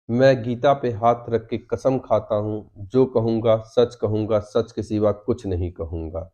मैं गीता पे हाथ रख के कसम खाता हूँ, जो कहूँगा, सच के सिवा कुछ नहीं कहूँगा।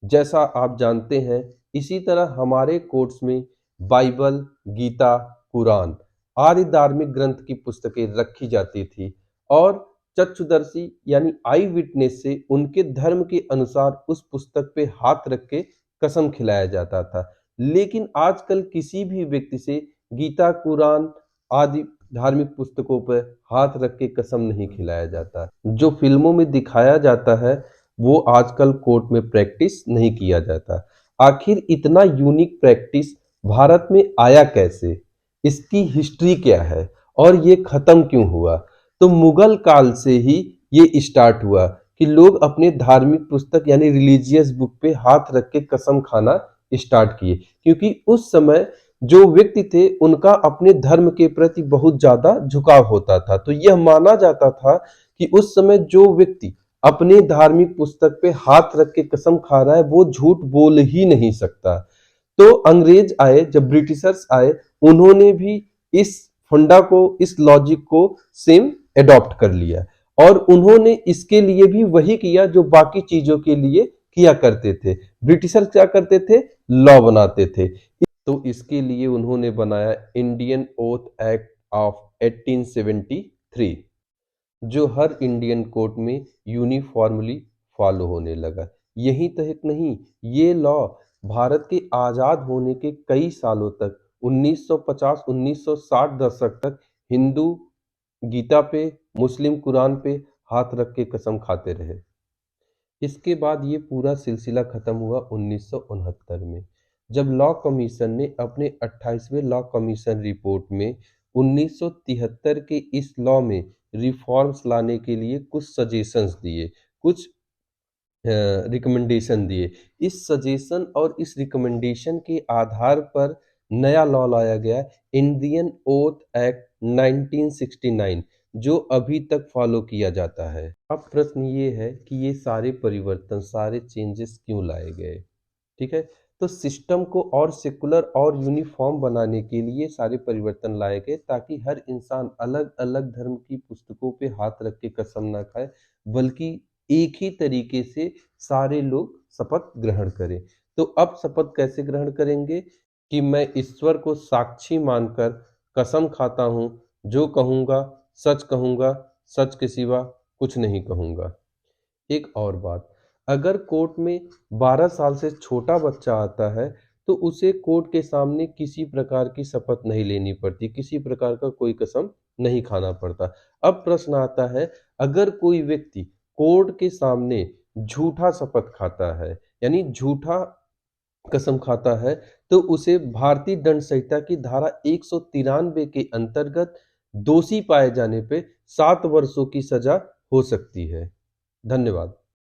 जैसा आप जानते हैं, इसी तरह हमारे कोर्ट्स में बाइबल, गीता, कुरान आदि धार्मिक ग्रंथ की पुस्तकें रखी जाती थी और चक्षुदर्शी यानी आई विटनेस से उनके धर्म के अनुसार उस पुस्तक पे हाथ रख के कसम खिलाया जाता था। लेकिन आजकल किसी भी व्यक्ति से गीता, कुरान आदि धार्मिक पुस्तकों पर हाथ रख के कसम नहीं खिलाया जाता। जो फ़िल्मों में दिखाया जाता है, वो आजकल कोर्ट में प्रैक्टिस नहीं किया जाता। आखिर इतना यूनिक प्रैक्टिस भारत में आया कैसे? इसकी हिस्ट्री क्या है? और ये खत्म क्यों हुआ? तो मुगल काल से ही ये स्टार्ट हुआ कि लोग अपने धार्मिक पुस्तक यानी रिलीजियस बुक पे हाथ रख के कसम खाना स्टार्ट किए, क्योंकि उस समय जो व्यक्ति थे उनका अपने धर्म के प्रति बहुत ज्यादा झुकाव होता था। तो यह माना जाता था कि उस समय जो व्यक्ति अपने धार्मिक पुस्तक पे हाथ रख के कसम खा रहा है वो झूठ बोल ही नहीं सकता। तो अंग्रेज आए, जब ब्रिटिशर्स आए, उन्होंने भी इस फंडा को, इस लॉजिक को सेम एडॉप्ट कर लिया और उन्होंने इसके लिए भी वही किया जो बाकी चीजों के लिए किया करते थे। ब्रिटिशर्स क्या करते थे? लॉ बनाते थे। तो इसके लिए उन्होंने बनाया इंडियन ओथ एक्ट ऑफ 1873, जो हर इंडियन कोर्ट में यूनिफॉर्मली फॉलो होने लगा। यही तक नहीं, ये लॉ भारत के आज़ाद होने के कई सालों तक 1950-1960 दशक तक हिंदू गीता पे, मुस्लिम कुरान पे हाथ रख के कसम खाते रहे। इसके बाद ये पूरा सिलसिला खत्म हुआ 1969 में, जब लॉ कमीशन ने अपने 28वें लॉ कमीशन रिपोर्ट में 1973 के इस लॉ में रिफॉर्म्स लाने के लिए कुछ सजेशंस दिए, कुछ रिकमेंडेशन दिए। इस सजेशन और इस रिकमेंडेशन के आधार पर नया लॉ लाया गया, इंडियन ओथ एक्ट 1969, जो अभी तक फॉलो किया जाता है। अब प्रश्न ये है कि ये सारे परिवर्तन, सारे चेंजेस क्यों लाए गए? ठीक है, तो सिस्टम को और सेकुलर और यूनिफॉर्म बनाने के लिए सारे परिवर्तन लाए गए, ताकि हर इंसान अलग अलग धर्म की पुस्तकों पे हाथ रख के कसम ना खाए, बल्कि एक ही तरीके से सारे लोग शपथ ग्रहण करें। तो अब शपथ कैसे ग्रहण करेंगे? कि मैं ईश्वर को साक्षी मानकर कसम खाता हूँ, जो कहूँगा, सच के सिवा कुछ नहीं कहूँगा। एक और बात, अगर कोर्ट में 12 साल से छोटा बच्चा आता है, तो उसे कोर्ट के सामने किसी प्रकार की शपथ नहीं लेनी पड़ती, किसी प्रकार का कोई कसम नहीं खाना पड़ता। अब प्रश्न आता है, अगर कोई व्यक्ति कोर्ट के सामने झूठा शपथ खाता है, यानी झूठा कसम खाता है, तो उसे भारतीय दंड संहिता की धारा 193 के अंतर्गत दोषी पाए जाने पे 7 वर्षों की सजा हो सकती है। धन्यवाद।